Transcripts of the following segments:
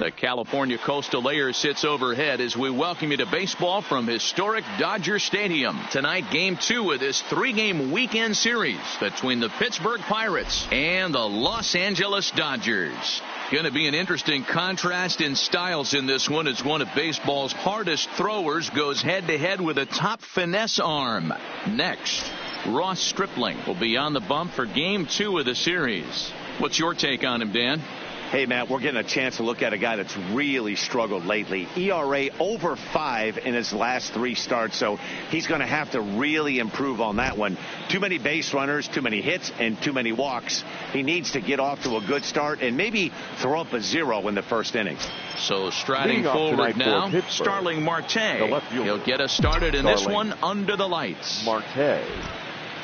The California Coastal Layer sits overhead as we welcome you to baseball from historic Dodger Stadium. Tonight, Game 2 of this 3-game weekend series between the Pittsburgh Pirates and the Los Angeles Dodgers. Going to be an interesting contrast in styles in this one as one of baseball's hardest throwers goes head-to-head with a top finesse arm. Next, Ross Stripling will be on the bump for Game 2 of the series. What's your take on him, Dan? Hey, Matt, we're getting a chance to look at a guy that's really struggled lately. ERA over 5 in his last 3 starts, so he's going to have to really improve on that one. Too many base runners, too many hits, and too many walks. He needs to get off to a good start and maybe throw up a 0 in the first inning. So striding forward now, Starling Marte. He'll get us started in this one under the lights. Marte.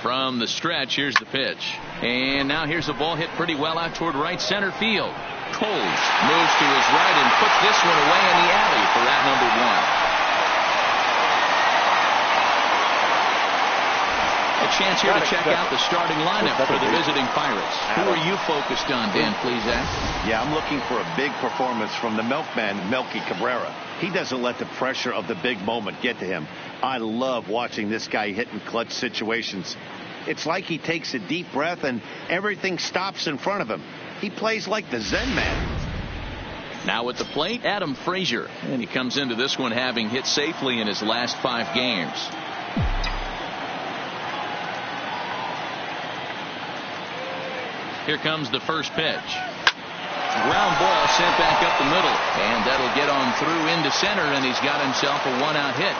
From the stretch, here's the pitch. And now here's the ball hit pretty well out toward right center field. Coles moves to his right and puts this one away in the alley for out number 1. A chance here to check out the starting lineup for the visiting Pirates. Who are you focused on, Dan Plesac? Yeah, I'm looking for a big performance from the milkman, Melky Cabrera. He doesn't let the pressure of the big moment get to him. I love watching this guy hit in clutch situations. It's like he takes a deep breath and everything stops in front of him. He plays like the Zen man. Now at the plate, Adam Frazier. And he comes into this one having hit safely in his last 5 games. Here comes the first pitch. Ground ball sent back up the middle. And that'll get on through into center, and he's got himself a 1-out hit.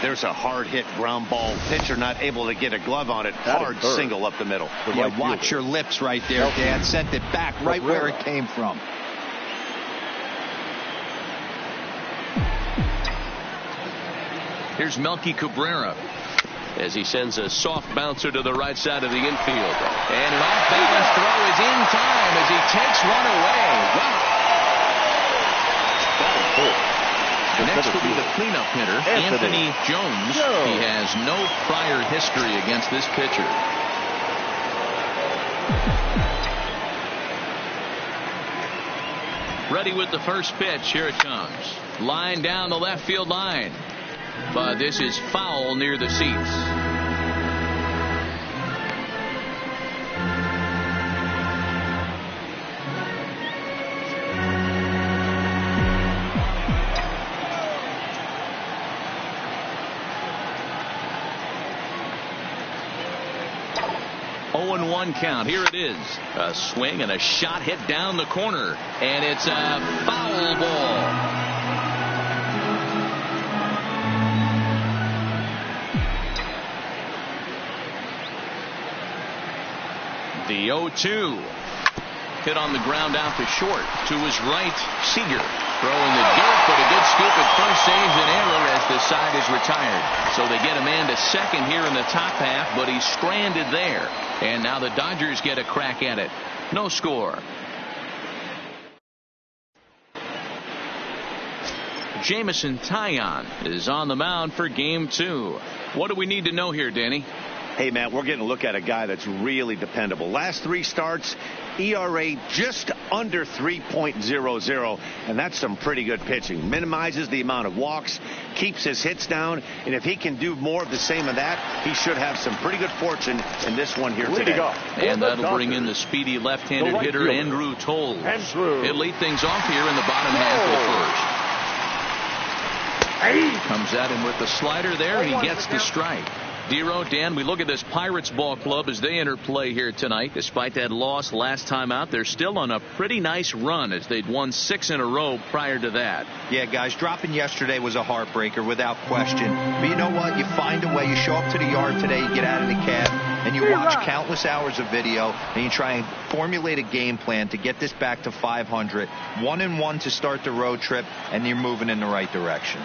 There's a hard hit ground ball. Pitcher not able to get a glove on it. Hard single up the middle. Yeah, watch your lips right there, Dan. Sent it back right where it came from. Here's Melky Cabrera as he sends a soft bouncer to the right side of the infield. And an off-balance throw is in time as he takes one away. Wow. Next will be the cleanup hitter, Anthony Jones. He has no prior history against this pitcher. Ready with the first pitch. Here it comes. Line down the left field line. But this is foul near the seats. One count. Here it is. A swing and a shot hit down the corner. And it's a foul ball. The 0-2. Hit on the ground out to short. To his right, Seager. Throwing the dirt, but a good scoop at first saves an error as the side is retired. So they get a man to second here in the top half, but he's stranded there. And now the Dodgers get a crack at it. No score. Jamison Taillon is on the mound for Game 2. What do we need to know here, Danny? Hey, Matt, we're getting a look at a guy that's really dependable. Last 3 starts, ERA just under 3.00, and that's some pretty good pitching. Minimizes the amount of walks, keeps his hits down, and if he can do more of the same of that, he should have some pretty good fortune in this one here today. And that'll bring in the speedy left-handed hitter, Andrew Toles. He'll lead things off here in the bottom half of the first. Comes at him with the slider there, and he gets the strike. Dero, Dan, we look at this Pirates ball club as they enter play here tonight. Despite that loss last time out, they're still on a pretty nice run as they'd won 6 in a row prior to that. Yeah, guys, dropping yesterday was a heartbreaker without question. But you know what? You find a way. You show up to the yard today, you get out of the cab, and you watch countless hours of video, and you try and formulate a game plan to get this back to 500. 1-1 to start the road trip, and you're moving in the right direction.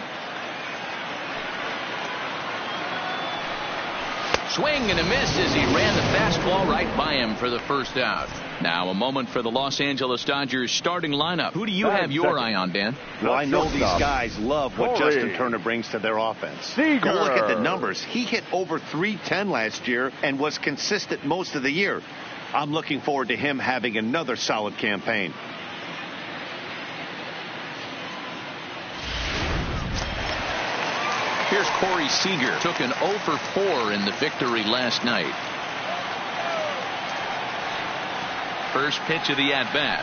Swing and a miss as he ran the fastball right by him for the first out. Now a moment for the Los Angeles Dodgers starting lineup. Who do you have your eye on, Dan? Well, I know these guys love what Justin Turner brings to their offense. Go look at the numbers. He hit over .310 last year and was consistent most of the year. I'm looking forward to him having another solid campaign. Here's Corey Seager. Took an 0 for 4 in the victory last night. First pitch of the at-bat.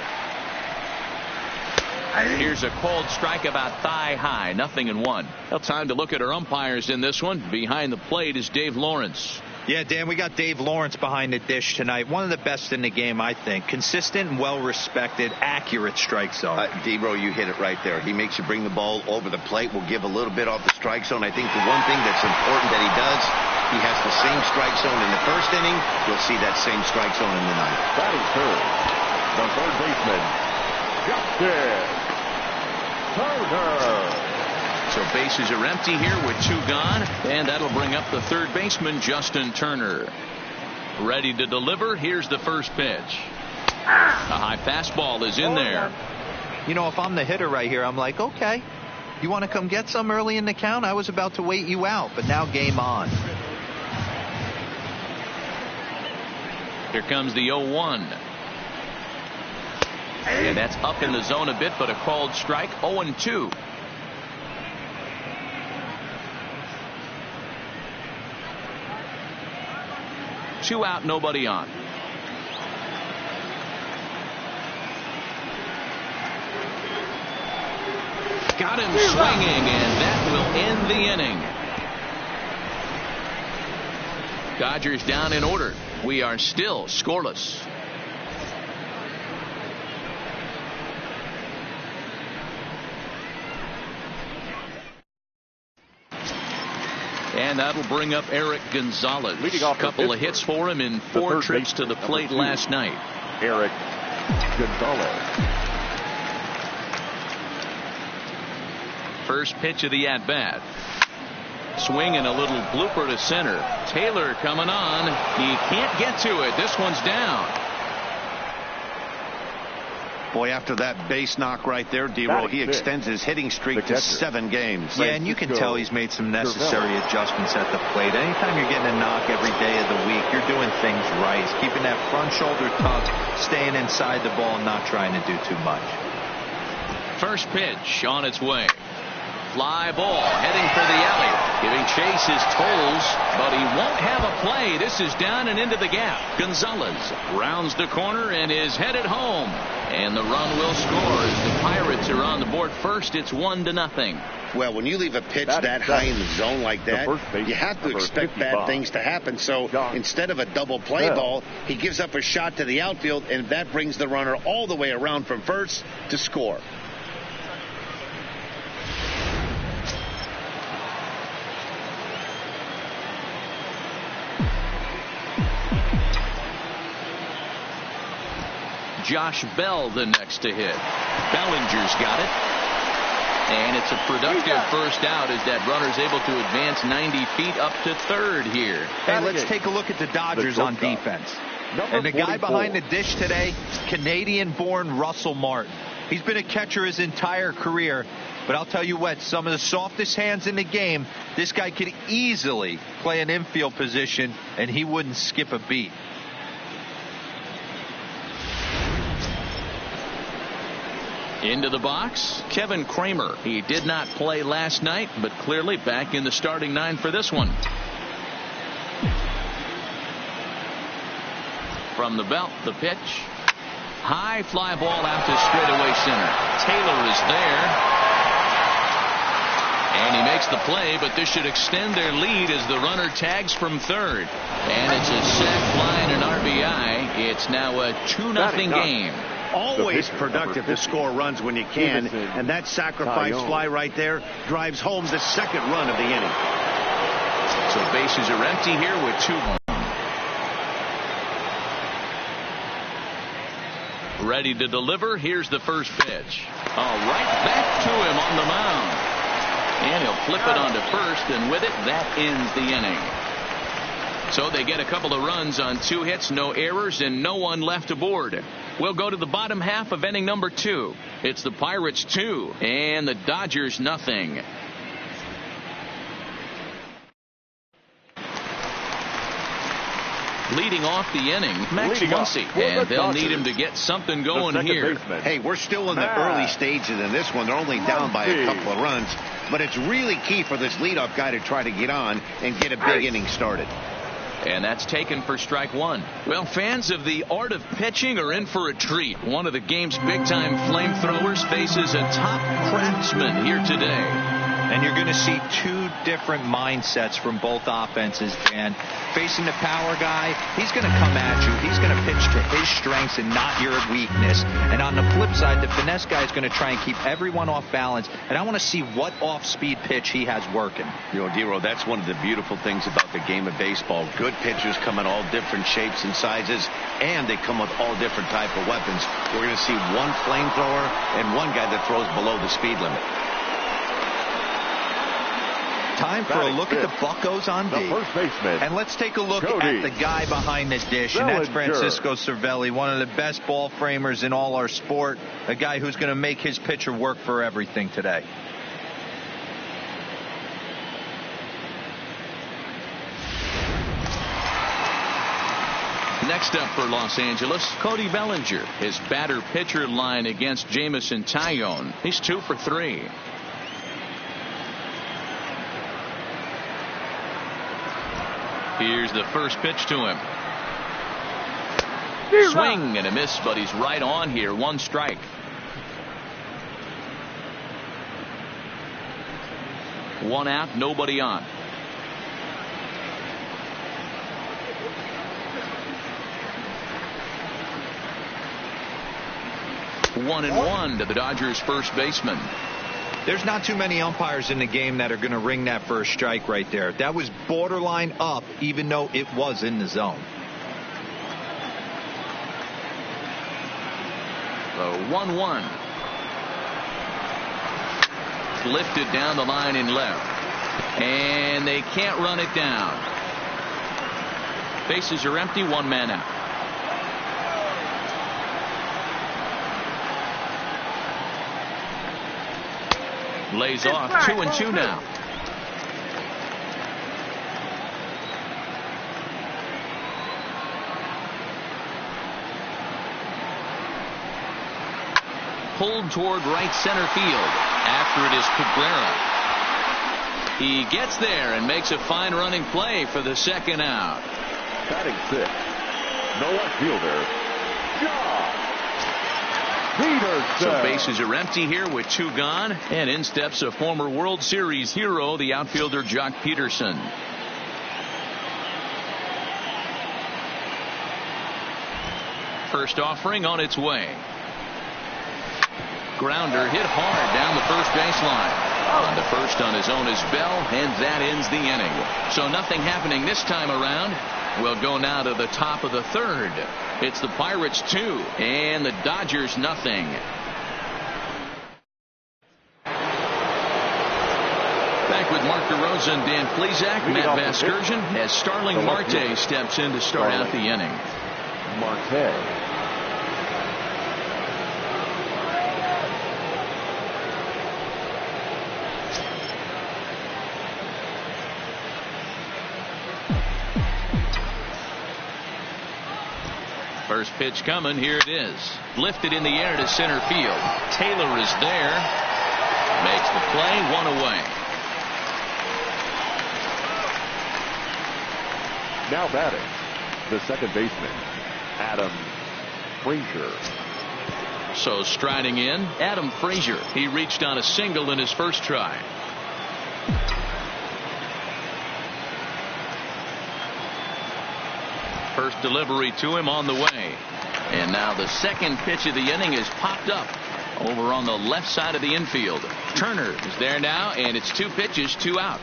Here's a cold strike about thigh high. 0-1. Well, time to look at our umpires in this one. Behind the plate is Dave Lawrence. Yeah, Dan, we got Dave Lawrence behind the dish tonight. One of the best in the game, I think. Consistent and well-respected, accurate strike zone. D-Bro, you hit it right there. He makes you bring the ball over the plate. We'll give a little bit off the strike zone. I think the one thing that's important that he does, he has the same strike zone in the first inning. You'll see that same strike zone in the ninth. That is third. The third baseman, Justin Turner. So bases are empty here with 2 gone, and that'll bring up the third baseman, Justin Turner. Ready to deliver. Here's the first pitch. A high fastball is in there. You know, if I'm the hitter right here, I'm like, okay, you want to come get some early in the count? I was about to wait you out, but now game on. Here comes the 0-1. And that's up in the zone a bit, but a called strike. 0-2. Two out, nobody on. Got him swinging, and that will end the inning. Dodgers down in order. We are still scoreless. And that'll bring up Eric Gonzalez. A couple of hits for him in 4 trips to the plate last night. Eric Gonzalez. First pitch of the at-bat. Swing and a little blooper to center. Taylor coming on. He can't get to it. This one's down. Boy, after that base knock right there, D-Roll, he extends his hitting streak to 7 games. Yeah, and you can tell he's made some necessary adjustments at the plate. Anytime you're getting a knock every day of the week, you're doing things right. He's keeping that front shoulder tucked, staying inside the ball, and not trying to do too much. First pitch on its way. Fly ball heading for the alley. Giving chase his tolls, but he won't have a play. This is down and into the gap. Gonzalez rounds the corner and is headed home. And the run will score as the Pirates are on the board first. It's 1-0. Well, when you leave a pitch that high in the zone like that, you have to expect bad things to happen. So instead of a double play ball, he gives up a shot to the outfield, and that brings the runner all the way around from first to score. Josh Bell the next to hit. Bellinger's got it. And it's a productive first out as that runner's able to advance 90 feet up to third here. Hey, let's take a look at the Dodgers on defense. And the guy behind the dish today, Canadian-born Russell Martin. He's been a catcher his entire career. But I'll tell you what, some of the softest hands in the game, this guy could easily play an infield position, and he wouldn't skip a beat. Into the box, Kevin Kramer. He did not play last night, but clearly back in the starting 9 for this one. From the belt, the pitch. High fly ball out to straightaway center. Taylor is there. And he makes the play, but this should extend their lead as the runner tags from third. And it's a sac fly and an RBI. It's now a 2-0 game. Always productive to score runs when you can, and that sacrifice fly right there drives home the second run of the inning. So bases are empty here with 2 on. Ready to deliver. Here's the first pitch. Right back to him on the mound. And he'll flip it onto first, and with it, that ends the inning. So they get a couple of runs on 2 hits, no errors, and no one left aboard. We'll go to the bottom half of inning number 2. It's the Pirates 2 and the Dodgers nothing. Leading off the inning, Max Muncy, and they'll need him to get something going here. Hey, we're still in the early stages in this one. They're only down by a couple of runs, but it's really key for this leadoff guy to try to get on and get a big inning started. And that's taken for strike one. Well, fans of the art of pitching are in for a treat. One of the game's big-time flamethrowers faces a top craftsman here today. And you're going to see two different mindsets from both offenses, Dan. Facing the power guy, he's going to come at you. He's going to pitch to his strengths and not your weakness. And on the flip side, the finesse guy is going to try and keep everyone off balance. And I want to see what off-speed pitch he has working. You know, Dero, that's one of the beautiful things about the game of baseball. Good pitchers come in all different shapes and sizes, and they come with all different type of weapons. We're going to see one flamethrower and one guy that throws below the speed limit. Time for a look at the Buccos on D. First baseman. And let's take a look at the guy behind the dish, and that's Francisco Cervelli, one of the best ball framers in all our sport, a guy who's going to make his pitcher work for everything today. Next up for Los Angeles, Cody Bellinger. His batter-pitcher line against Jameson Taillon. He's 2 for 3. Here's the first pitch to him. Swing and a miss, but he's right on here. 1 strike. One out, nobody on. One and one to the Dodgers first baseman. There's not too many umpires in the game that are going to ring that first strike right there. That was borderline up, even though it was in the zone. The 1-1. Lifted down the line in left. And they can't run it down. Bases are empty, 1 man out. Lays off. 2-2 now. Pulled toward right center field. After it is Cabrera. He gets there and makes a fine running play for the second out. Batting 6. No left fielder. So bases are empty here with 2 gone, and in steps a former World Series hero, the outfielder Jock Peterson. First offering on its way. Grounder hit hard down the first baseline. On the first on his own is Bell, and that ends the inning. So nothing happening this time around. We'll go now to the top of the third. It's the Pirates 2 and the Dodgers nothing. Back with Mark DeRosa and Dan Plesac. Matt Vasgersian as Starling Marte steps in to start out the inning. Marte. First pitch coming. Here it is. Lifted in the air to center field. Taylor is there. Makes the play. 1 away. Now batting, the second baseman, Adam Frazier. So striding in, Adam Frazier. He reached on a single in his first try. First delivery to him on the way. And now the second pitch of the inning is popped up over on the left side of the infield. Turner is there now, and it's 2 pitches, 2 out.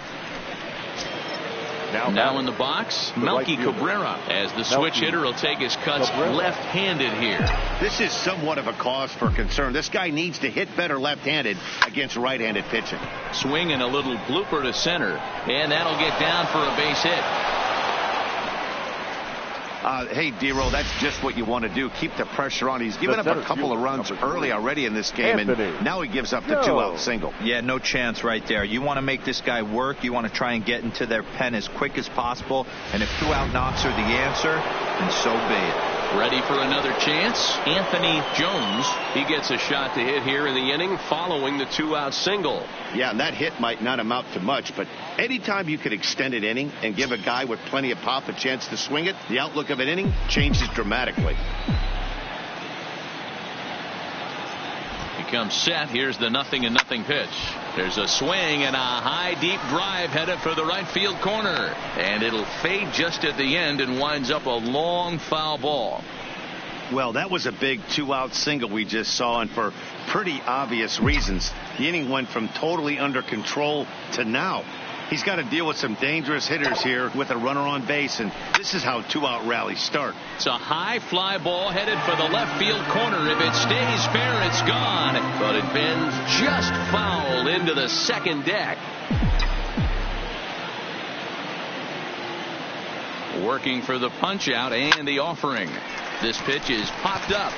Now in the box, Melky Cabrera, as the switch hitter will take his cuts left-handed here. This is somewhat of a cause for concern. This guy needs to hit better left-handed against right-handed pitching. Swing and a little blooper to center, and that'll get down for a base hit. Hey, D-Roll, that's just what you want to do. Keep the pressure on. He's given up a couple of runs early already in this game, and now he gives up the 2-out single. Yeah, no chance right there. You want to make this guy work. You want to try and get into their pen as quick as possible. And if 2-out knocks are the answer, then so be it. Ready for another chance? Anthony Jones. He gets a shot to hit here in the inning following the 2-out single. Yeah, and that hit might not amount to much, but anytime you can extend an inning and give a guy with plenty of pop a chance to swing it, the outlook of an inning changes dramatically. He comes set. Here's the 0-0 pitch. There's a swing and a high deep drive headed for the right field corner, and it'll fade just at the end and winds up a long foul ball. Well, that was a big 2-out single we just saw, and for pretty obvious reasons. The inning went from totally under control to now. He's got to deal with some dangerous hitters here with a runner on base, and this is how 2-out rallies start. It's a high fly ball headed for the left field corner. If it stays fair, it's gone, but it bends just foul into the second deck. Working for the punch out and the offering. This pitch is popped up.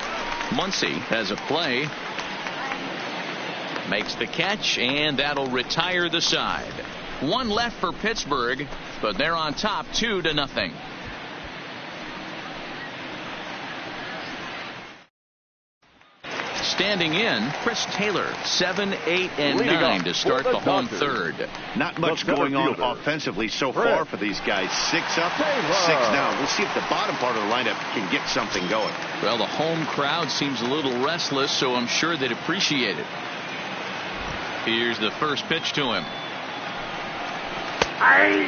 Muncy has a play. Makes the catch, and that'll retire the side. One left for Pittsburgh, but they're on top 2-0. Standing in, Chris Taylor, 7, 8, and 9 to start the home third. Not much going on offensively so far for these guys. 6 up, 6 down. We'll see if the bottom part of the lineup can get something going. Well, the home crowd seems a little restless, so I'm sure they'd appreciate it. Here's the first pitch to him.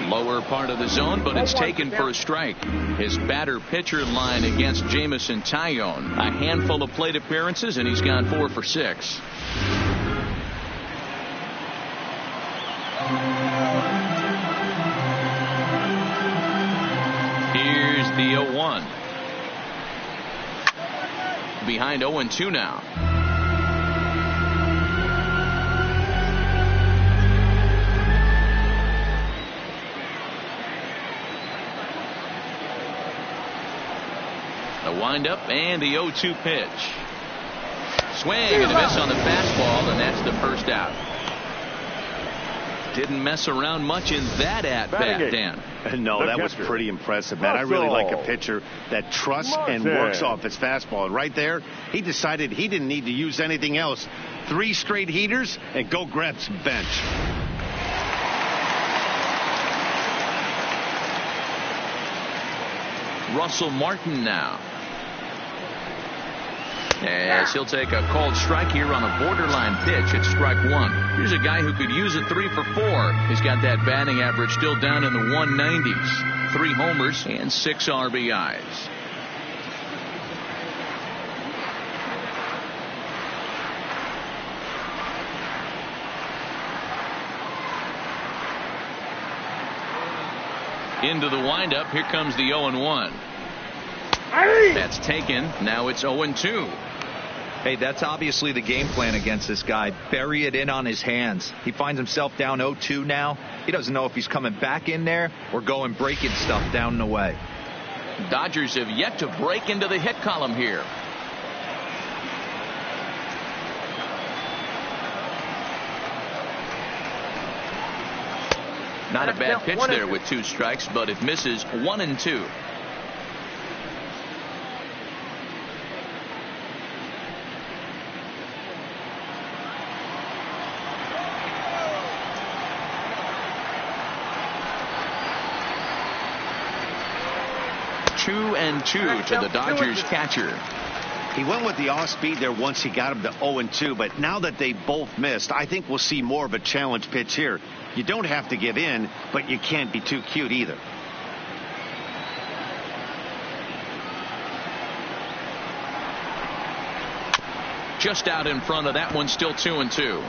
Lower part of the zone, but it's taken for a strike. His batter-pitcher line against Jamison Tyone. A handful of plate appearances, and he's gone 4 for 6. Here's the 0-1. Behind 0-2 now. The windup and the 0-2 pitch. Swing and a miss on the fastball, and that's the first out. Didn't mess around much in that at-bat, Dan. No, that was pretty impressive, man. I really like a pitcher that trusts and works off his fastball. And right there, he decided he didn't need to use anything else. 3 straight heaters and go grab some bench. Russell Martin now. As he'll take a called strike here on a borderline pitch at strike 1. Here's a guy who could use it 3 for 4. He's got that batting average still down in the 190s. 3 homers and 6 RBIs. Into the windup. Here comes the 0-1. That's taken. Now it's 0-2. Hey, that's obviously the game plan against this guy. Bury it in on his hands. He finds himself down 0-2 now. He doesn't know if he's coming back in there or going breaking stuff down the way. Dodgers have yet to break into the hit column here. Not a bad pitch there with 2 strikes, but it misses 1-2. Two and 2 to the Dodgers catcher. He went with the off speed there once he got him to 0-2, but now that they both missed, I think we'll see more of a challenge pitch here. You don't have to give in, but you can't be too cute either. Just out in front of that one, still 2-2.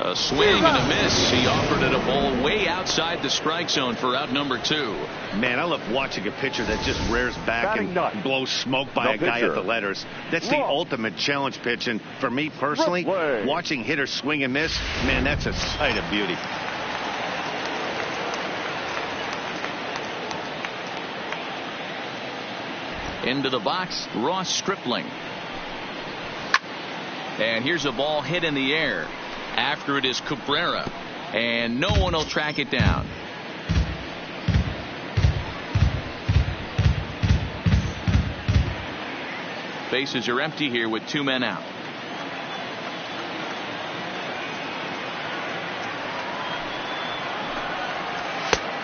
A swing and a miss. He offered it a ball way outside the strike zone for out number 2. Man, I love watching a pitcher that just rears back and blows smoke by a guy at the letters. That's the ultimate challenge pitch. And for me personally, watching hitters swing and miss, man, that's a sight of beauty. Into the box, Ross Stripling. And here's a ball hit in the air. After it is Cabrera. And no one will track it down. Bases are empty here with 2 men out.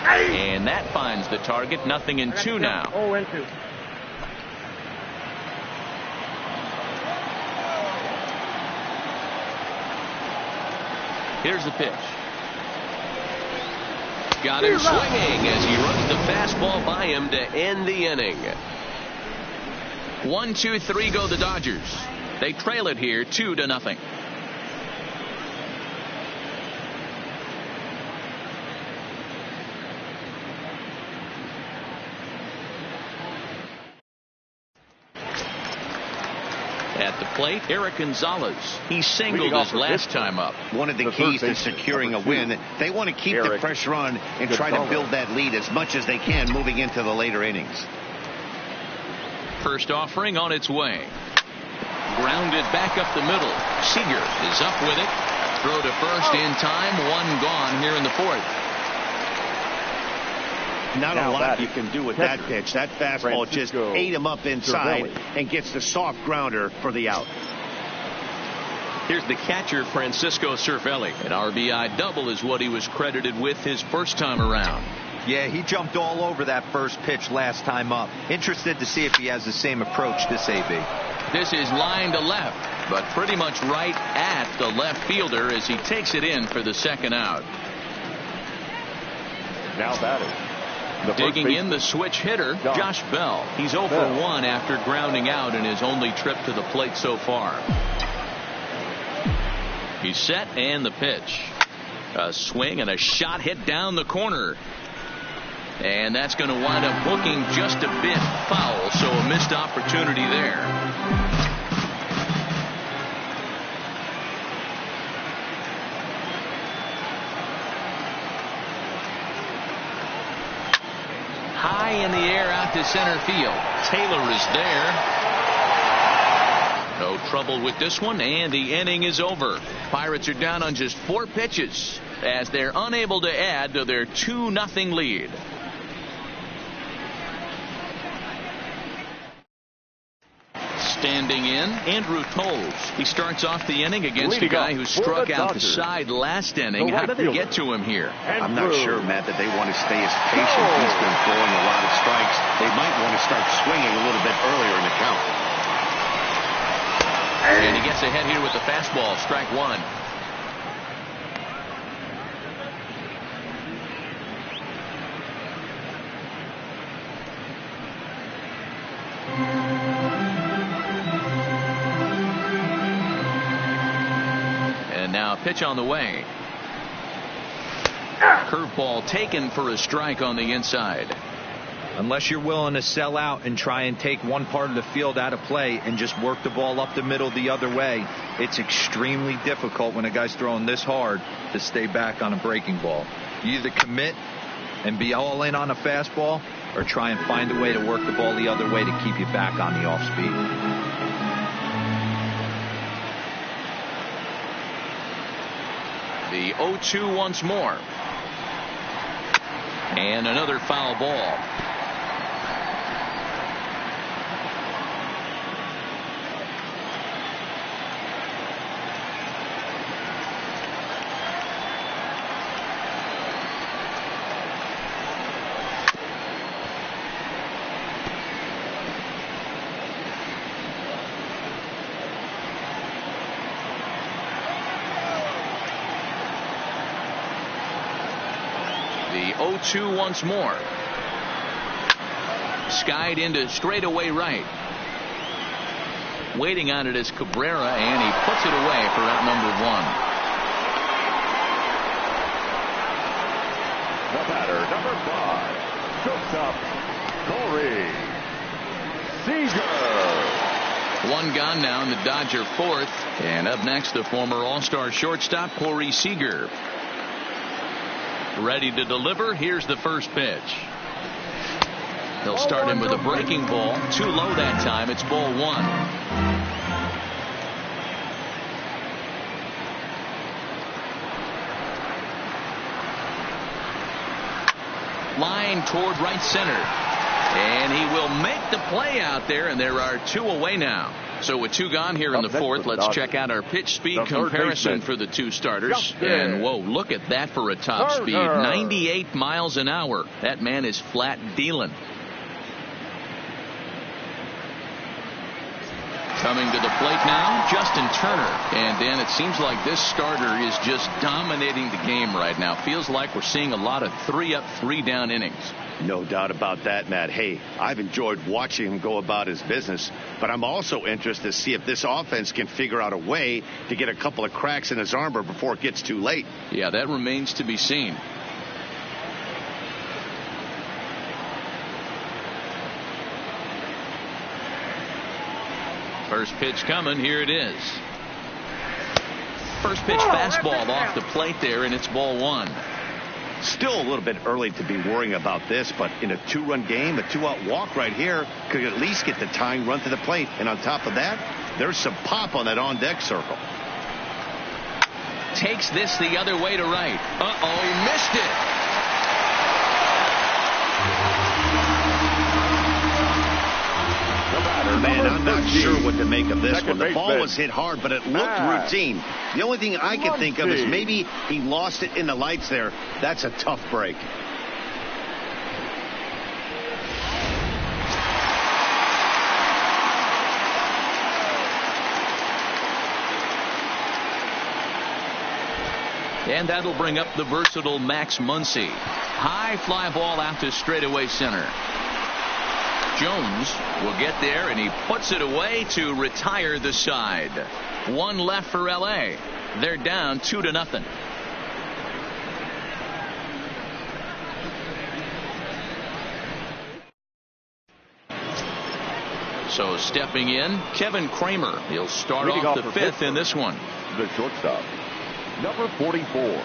And that finds the target. 0-2 now. 0-2. Here's the pitch. Got him swinging as he runs the fastball by him to end the inning. 1-2-3 go the Dodgers. They trail it here 2-0. At the plate, Eric Gonzalez. He singled his last time up. One of the keys to securing a win. They want to keep the pressure on and try to build that lead as much as they can moving into the later innings. First offering on its way. Grounded back up the middle. Seager is up with it. Throw to first in time. 1 gone here in the 4th. Not a lot you can do with that pitch. That fastball just ate him up inside and gets the soft grounder for the out. Here's the catcher, Francisco Cervelli. An RBI double is what he was credited with his first time around. Yeah, he jumped all over that first pitch last time up. Interested to see if he has the same approach this AB. This is line to left, but pretty much right at the left fielder as he takes it in for the second out. Now batting. Digging in the switch hitter, Josh Bell. He's 0 for 1 after grounding out in his only trip to the plate so far. He's set and the pitch. A swing and a shot hit down the corner. And that's going to wind up hooking just a bit foul, so a missed opportunity there. High in the air out to center field. Taylor is there. No trouble with this one, and the inning is over. Pirates are down on just 4 pitches as they're unable to add to their 2-0 lead. Standing in, Andrew Toles. He starts off the inning against a guy who struck out the side last inning. How did they get to him here? I'm not sure, Matt, that they want to stay as patient. He's been throwing a lot of strikes. They might want to start swinging a little bit earlier in the count. And he gets ahead here with the fastball. Strike 1. Now pitch on the way. Curveball taken for a strike on the inside. Unless you're willing to sell out and try and take one part of the field out of play and just work the ball up the middle the other way, it's extremely difficult when a guy's throwing this hard to stay back on a breaking ball. You either commit and be all in on a fastball or try and find a way to work the ball the other way to keep you back on the off speed. The 0-2 once more. And another foul ball. The 0-2 once more. Skied into straightaway right. Waiting on it is Cabrera, and he puts it away for out number 1. The batter, number 5, shortstop, Corey Seager. One gone now in the Dodger fourth. And up next, the former All-Star shortstop, Corey Seager. Ready to deliver. Here's the first pitch. They'll start him with a breaking ball. Too low that time. It's ball 1. Line toward right center. And he will make the play out there, and there are 2 away now. So with 2 gone here in the fourth, let's check out our pitch speed comparison for the 2 starters. And whoa, look at that for a top speed. 98 miles an hour. That man is flat dealing. Coming to the plate now, Justin Turner. And Dan, it seems like this starter is just dominating the game right now. Feels like we're seeing a lot of 3-up, 3-down innings. No doubt about that, Matt. Hey, I've enjoyed watching him go about his business, but I'm also interested to see if this offense can figure out a way to get a couple of cracks in his armor before it gets too late. Yeah, that remains to be seen. First pitch coming. Here it is. First pitch fastball off the plate there, and it's ball 1. Still a little bit early to be worrying about this, but in a 2-run game, a 2-out walk right here could at least get the tying run to the plate. And on top of that, there's some pop on that on-deck circle. Takes this the other way to right. Uh-oh, he missed it. Man, I'm not sure what to make of this one. The ball was hit hard, but it looked routine. The only thing I can think of is maybe he lost it in the lights there. That's a tough break. And that'll bring up the versatile Max Muncy. High fly ball out to straightaway center. Jones will get there, and he puts it away to retire the side. 1 left for L.A. They're down 2-0. So stepping in, Kevin Kramer. He'll start off the 5th in this one. The shortstop, number 44.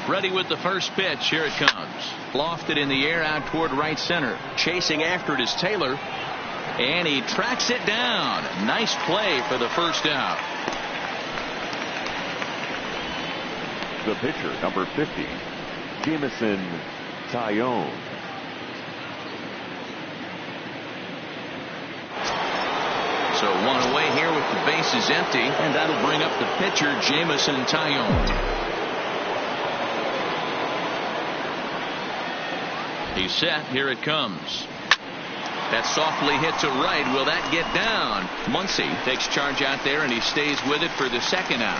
Ready with the first pitch. Here it comes. Lofted in the air out toward right center. Chasing after it is Taylor. And he tracks it down. Nice play for the first out. The pitcher, number 50, Jamison Tyone. So 1 away here with the bases empty. And that'll bring up the pitcher, Jamison Tyone. He's set. Here it comes. That softly hit to right. Will that get down? Muncy takes charge out there, and he stays with it for the second out.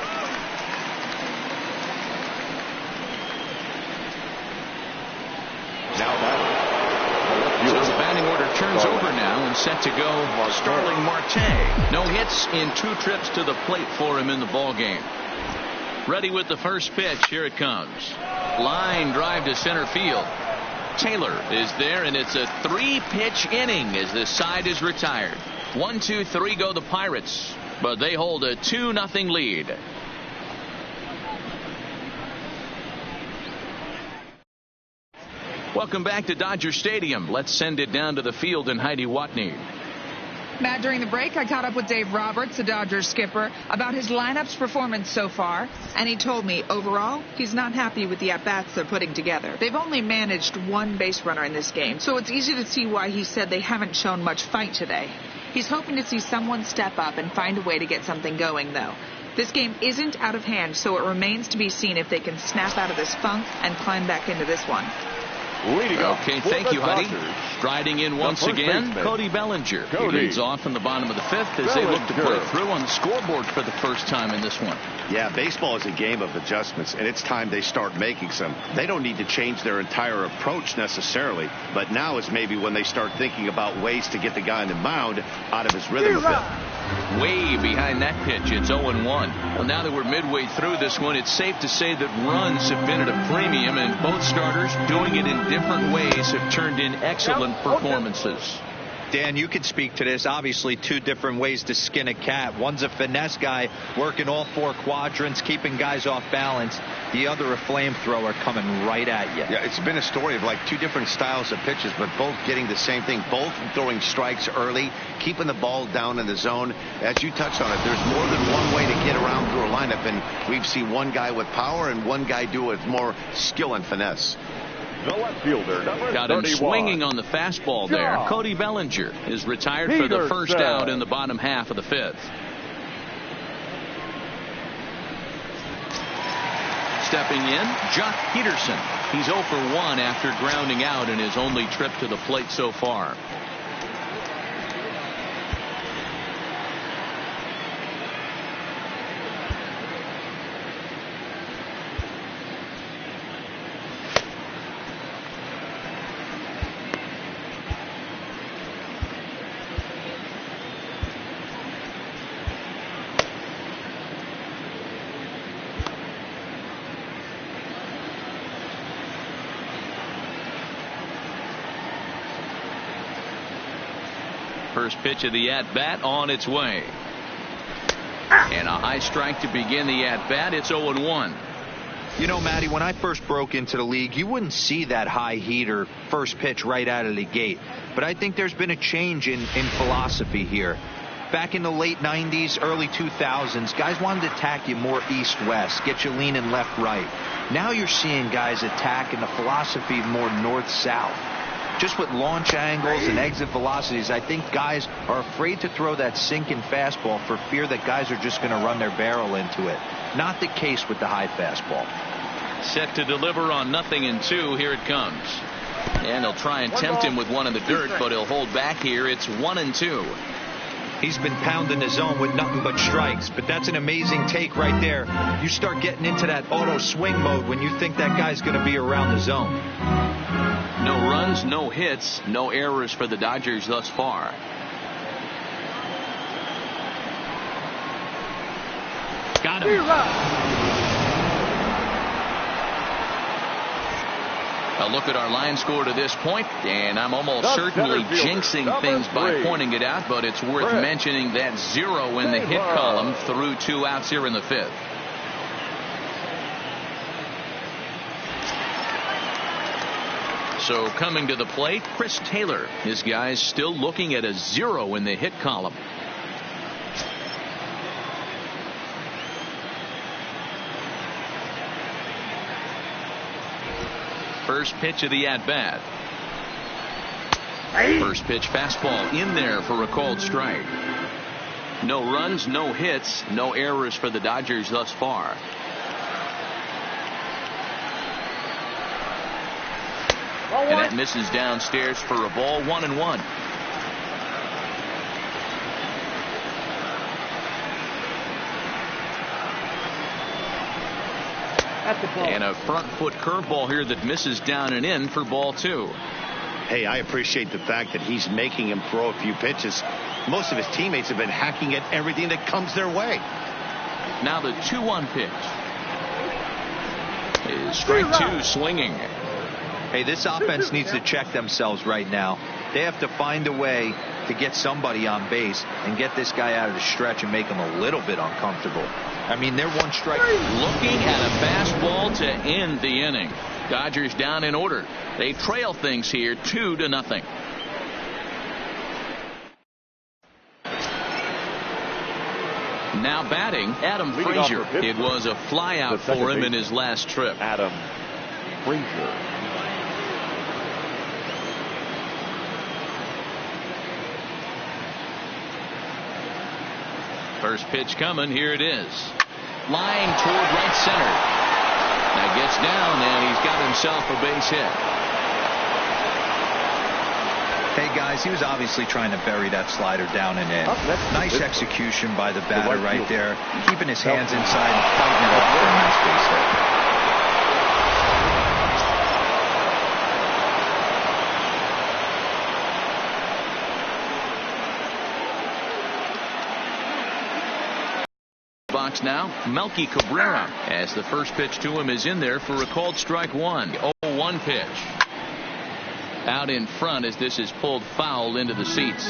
So the batting order turns over now and set to go Starling Marte. No hits in 2 trips to the plate for him in the ball game. Ready with the first pitch. Here it comes. Line drive to center field. Taylor is there, and it's a 3-pitch inning as this side is retired. 1, 2, 3 go the Pirates, but they hold a 2-0 lead. Welcome back to Dodger Stadium. Let's send it down to the field and Heidi Watney. Matt, during the break, I caught up with Dave Roberts, the Dodgers skipper, about his lineup's performance so far, and he told me, overall, he's not happy with the at-bats they're putting together. They've only managed 1 base runner in this game, so it's easy to see why he said they haven't shown much fight today. He's hoping to see someone step up and find a way to get something going, though. This game isn't out of hand, so it remains to be seen if they can snap out of this funk and climb back into this one. Leading Okay, thank you, Heidi. Striding in once again, baseman, Cody Bellinger. He Cody leads off in the bottom of the fifth as they look to play through on the scoreboard for the first time in this one. Yeah, baseball is a game of adjustments, and it's time they start making some. They don't need to change their entire approach necessarily, but now is maybe when they start thinking about ways to get the guy on the mound out of his rhythm a bit. Way behind that pitch, it's 0-1. Well, now that we're midway through this one, it's safe to say that runs have been at a premium, and both starters doing it in different ways have turned in excellent performances. Dan, you can speak to this. Obviously, two different ways to skin a cat. One's a finesse guy working all four quadrants, keeping guys off balance. The other, a flamethrower coming right at you. Yeah, it's been a story of like two different styles of pitches, but both getting the same thing. Both throwing strikes early, keeping the ball down in the zone. As you touched on it, there's more than one way to get around through a lineup, and we've seen one guy with power and one guy do it with more skill and finesse. The left fielder, number Got him 31. swinging on the fastball there. Cody Bellinger is retired for the first out in the bottom half of the fifth. Stepping in, Jock Peterson. He's 0 for 1 after grounding out in his only trip to the plate so far. First pitch of the at-bat on its way. And a high strike to begin the at-bat. It's 0-1. You know, Matty, when I first broke into the league, you wouldn't see that high heater first pitch right out of the gate. But I think there's been a change in philosophy here. Back in the late 90s, early 2000s, guys wanted to attack you more east-west, get you leaning left-right. Now you're seeing guys attack in the philosophy more north-south. Just with launch angles and exit velocities, I think guys are afraid to throw that sinking fastball for fear that guys are just going to run their barrel into it. Not the case with the high fastball. Set to deliver on 0-2. Here it comes. And they'll try and tempt him with one in the dirt, but he'll hold back here. It's 1-2. He's been pounding the zone with nothing but strikes, but that's an amazing take right there. You start getting into that auto swing mode when you think that guy's going to be around the zone. No runs, no hits, no errors for the Dodgers thus far. Got him. A look at our line score to this point, and I'm almost certainly jinxing things by pointing it out, but it's worth mentioning that 0 in the hit column through 2 outs here in the fifth. So coming to the plate, Chris Taylor. His guys still looking at a 0 in the hit column. First pitch of the at-bat. First pitch fastball in there for a called strike. No runs, no hits, no errors for the Dodgers thus far. And that misses downstairs for a ball. 1-1. And a front foot curveball here that misses down and in for ball 2. Hey, I appreciate the fact that he's making him throw a few pitches. Most of his teammates have been hacking at everything that comes their way. Now the 2-1 pitch is strike 2 swinging. Hey, this offense needs to check themselves right now. They have to find a way to get somebody on base and get this guy out of the stretch and make him a little bit uncomfortable. I mean, they're one strike. Looking at a fastball to end the inning. Dodgers down in order. They trail things here 2-0. Now batting, Adam Frazier. It was a flyout for him in his last trip. Adam Frazier. First pitch coming. Here it is. Flying toward right center. Now gets down, and he's got himself a base hit. Hey, guys, he was obviously trying to bury that slider down and in. Nice execution by the batter right there, keeping his hands inside and fighting it up for a nice base hit. Box now, Melky Cabrera, as the first pitch to him is in there for a called strike one. 0-1 pitch. Out in front as this is pulled foul into the seats.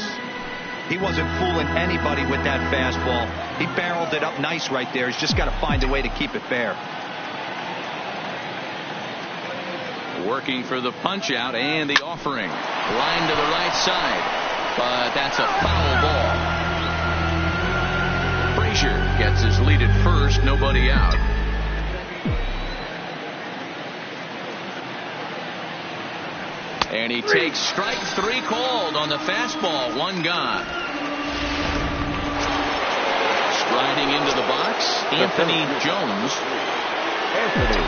He wasn't fooling anybody with that fastball. He barreled it up nice right there. He's just got to find a way to keep it fair. Working for the punch out and the offering. Line to the right side. But that's a foul ball. Frazier gets his lead at first. Nobody out. And he takes strike three called on the fastball. One gone. Striding into the box, Anthony Jones. Anthony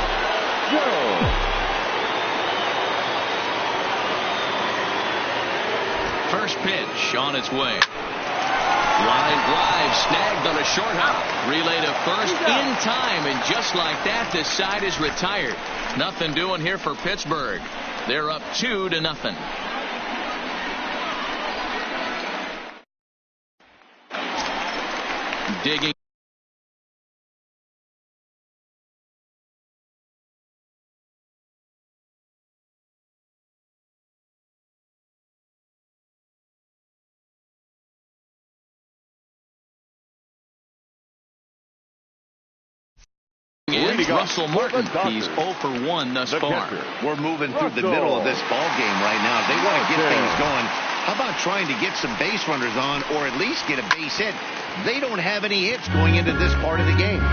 Jones. First pitch on its way. Line drive snagged on a short hop. Relay to first in time, and just like that, this side is retired. Nothing doing here for Pittsburgh. They're up 2-0. Digging. Is Russell Martin. He's 0 for 1 thus far. We're moving through the middle of this ball game right now. They want to get things going. How about trying to get some base runners on, or at least get a base hit? They don't have any hits going into this part of the game.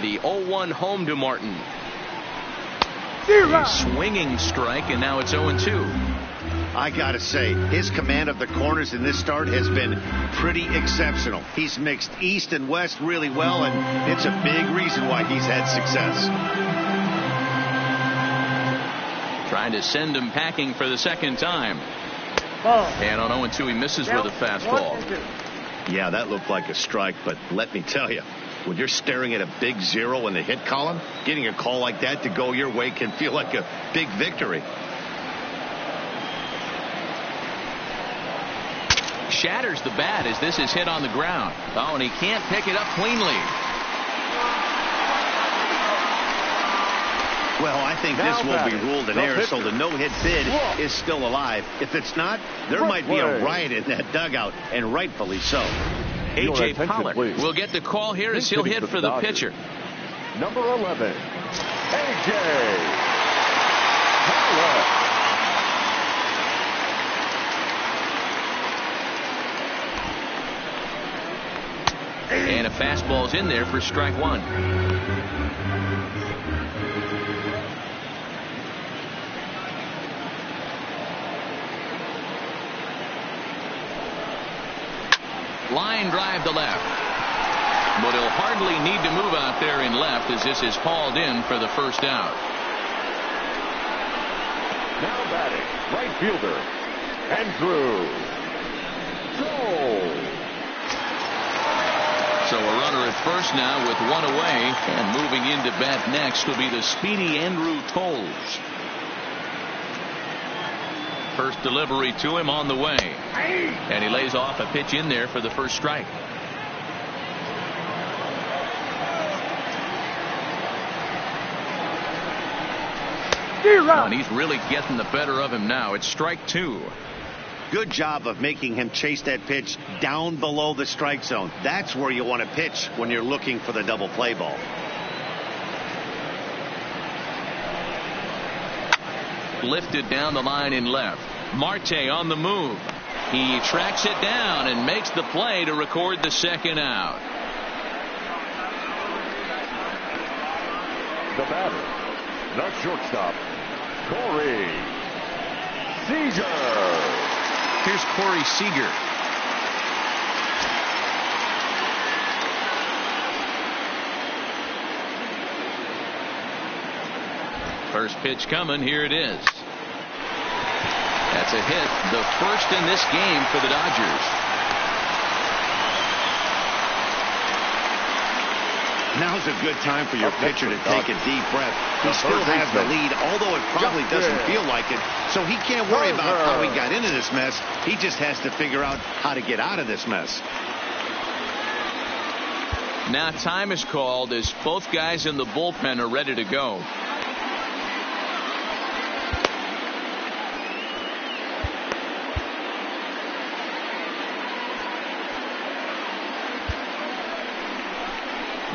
The 0-1 home to Martin. A swinging strike, and now it's 0-2. I gotta say, his command of the corners in this start has been pretty exceptional. He's mixed east and west really well, and it's a big reason why he's had success. Trying to send him packing for the second time. And on 0-2, he misses with a fastball. Yeah, that looked like a strike, but let me tell you, when you're staring at a big 0 in the hit column, getting a call like that to go your way can feel like a big victory. Shatters the bat as this is hit on the ground. Oh, and he can't pick it up cleanly. Well, I think this will be ruled an error, so the no-hit bid is still alive. If it's not, there might be a riot in that dugout, and rightfully so. A.J. Pollock will get the call here as he'll hit for the pitcher. Number 11, A.J. Pollock. And a fastball's in there for strike one. Line drive to left. But he'll hardly need to move out there in left as this is hauled in for the first out. Now batting, right fielder, Andrew Jones. So a runner at first now with one away, and moving into bat next will be the speedy Andrew Tolles. First delivery to him on the way, and he lays off a pitch in there for the first strike. And he's really getting the better of him now. It's strike two. Good job of making him chase that pitch down below the strike zone. That's where you want to pitch when you're looking for the double play ball. Lifted down the line in left. Marte on the move. He tracks it down and makes the play to record the second out. The batter, the shortstop, Corey Seager. Here's Corey Seager. First pitch coming. Here it is. That's a hit. The first in this game for the Dodgers. Now's a good time for your pitcher to take a deep breath. He still has the lead, although it probably doesn't feel like it. So he can't worry about how he got into this mess. He just has to figure out how to get out of this mess. Now time is called as both guys in the bullpen are ready to go.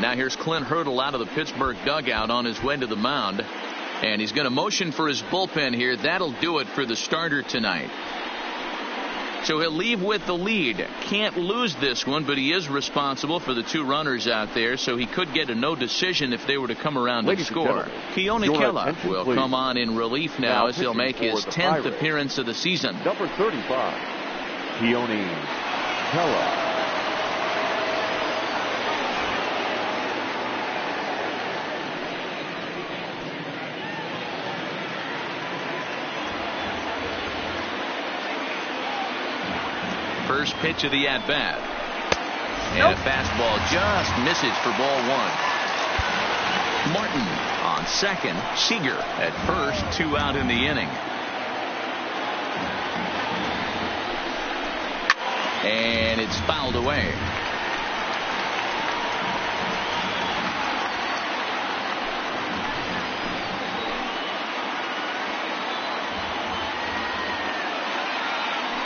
Now here's Clint Hurdle out of the Pittsburgh dugout on his way to the mound. And he's going to motion for his bullpen here. That'll do it for the starter tonight. So he'll leave with the lead. Can't lose this one, but he is responsible for the 2 runners out there, so he could get a no decision if they were to come around and score. Keone Kela will come on in relief now as he'll make his 10th appearance of the season. Number 35, Keone Kela. First pitch of the at-bat. And a fastball just misses for ball 1. Martin on second. Seager at first. 2 out in the inning. And it's fouled away.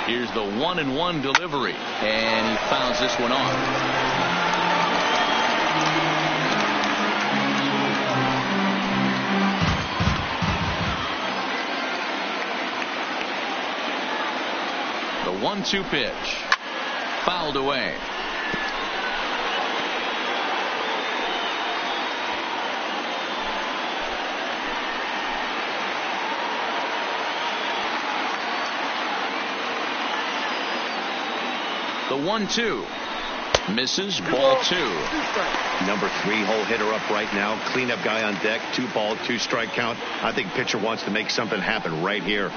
Here's the 1-1 delivery, and he fouls this one off. The 1-2 pitch, fouled away. The 1-2 misses, ball 2. Number 3 hole hitter up right now. Cleanup guy on deck. 2 ball, 2 strike count. I think pitcher wants to make something happen right here.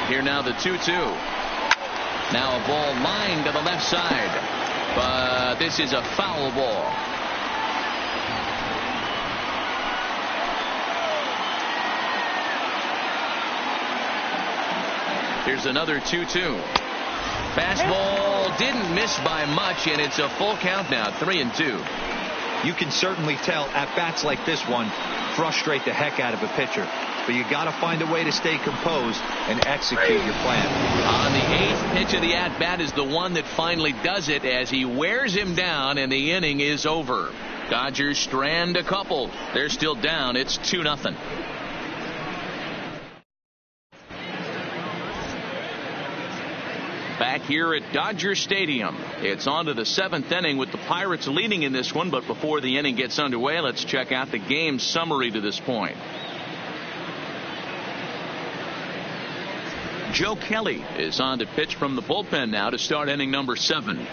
Here now the 2-2. Now a ball lined to the left side, but this is a foul ball. Here's another 2-2. Fastball didn't miss by much, and it's a full count now, 3-2. You can certainly tell at bats like this one frustrate the heck out of a pitcher. But you got to find a way to stay composed and execute your plan. On the 8th pitch of the at-bat is the one that finally does it as he wears him down, and the inning is over. Dodgers strand a couple. They're still down. It's 2-0. Back here at Dodger Stadium. It's on to the 7th inning with the Pirates leading in this one. But before the inning gets underway, let's check out the game summary to this point. Joe Kelly is on to pitch from the bullpen now to start inning number 7.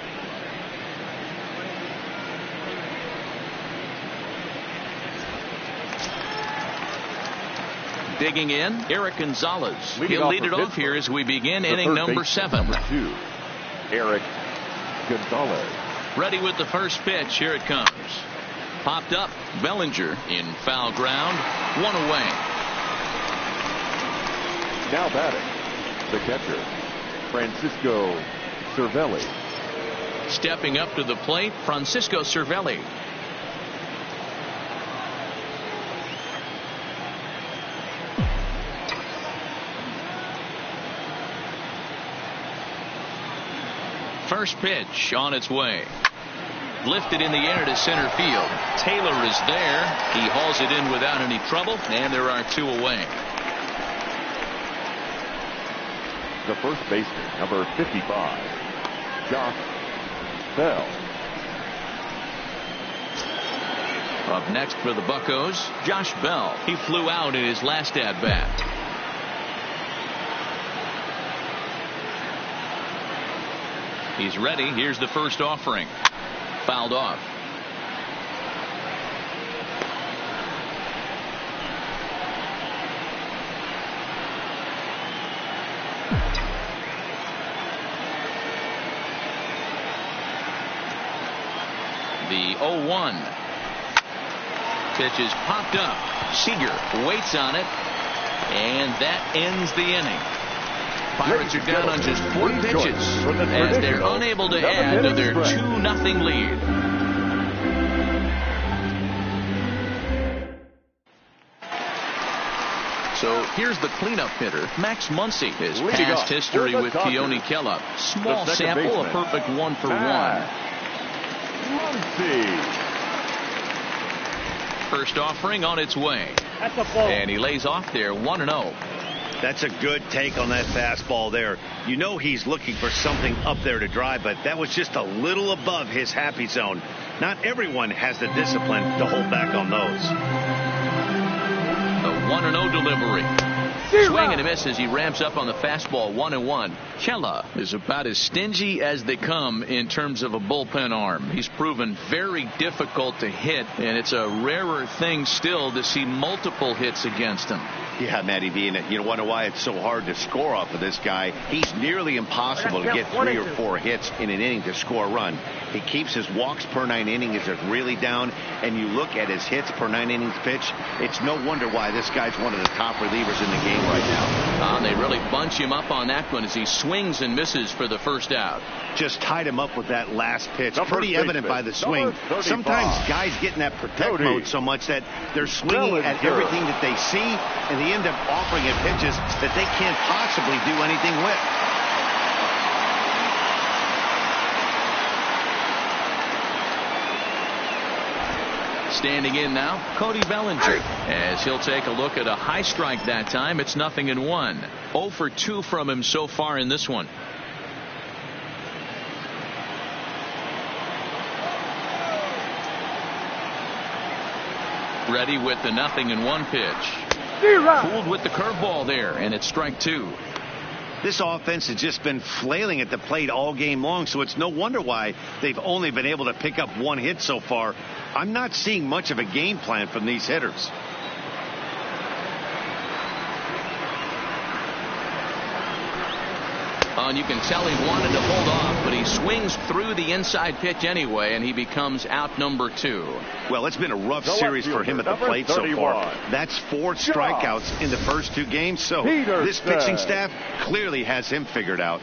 Digging in, Eric Gonzalez. He'll lead it off here as we begin inning number 7. Number 2, Eric Gonzalez. Ready with the first pitch. Here it comes. Popped up. Bellinger in foul ground. 1 away. Now batting, the catcher, Francisco Cervelli. Stepping up to the plate, Francisco Cervelli. First pitch on its way. Lifted in the air to center field. Taylor is there. He hauls it in without any trouble, and there are 2 away. The first baseman, number 55, Josh Bell. Up next for the Buccos, Josh Bell. He flew out in his last at-bat. He's ready. Here's the first offering. Fouled off. The 0-1. Pitch is popped up. Seager waits on it, and that ends the inning. Pirates are down on just 4 pitches as they're unable to add to their 2-0 lead. So here's the cleanup hitter, Max Muncy. His past history with Keone Kela. Small sample, a perfect 1-for-1. First offering on its way. And he lays off there 1-0. That's a good take on that fastball there. You know he's looking for something up there to drive, but that was just a little above his happy zone. Not everyone has the discipline to hold back on those. The 1-0 delivery. Swing and a miss as he ramps up on the fastball. 1-1. Kela is about as stingy as they come in terms of a bullpen arm. He's proven very difficult to hit, and it's a rarer thing still to see multiple hits against him. Yeah, Matty V, and you wonder why it's so hard to score off of this guy. He's nearly impossible to get 3 or 4 hits in an inning to score a run. He keeps his walks per 9 innings is really down, and you look at his hits per 9 innings pitch, it's no wonder why this guy's one of the top relievers in the game right now. They really bunch him up on that one as he swings and misses for the first out. Just tied him up with that last pitch. Pretty evident by the swing. Sometimes guys get in that protect mode so much that they're swinging at everything that they see, and they end up offering it pitches that they can't possibly do anything with. Standing in now, Cody Bellinger, as he'll take a look at a high strike that time. It's 0-1. 0 for 2 from him so far in this one. Ready with the 0-1 pitch. Fooled with the curveball there, and it's strike 2. This offense has just been flailing at the plate all game long, so it's no wonder why they've only been able to pick up 1 hit so far. I'm not seeing much of a game plan from these hitters. And you can tell he wanted to hold off, but he swings through the inside pitch anyway, and he becomes out number 2. Well, it's been a rough series for him at the plate so far. That's 4 strikeouts in the first 2 games, so this pitching staff clearly has him figured out.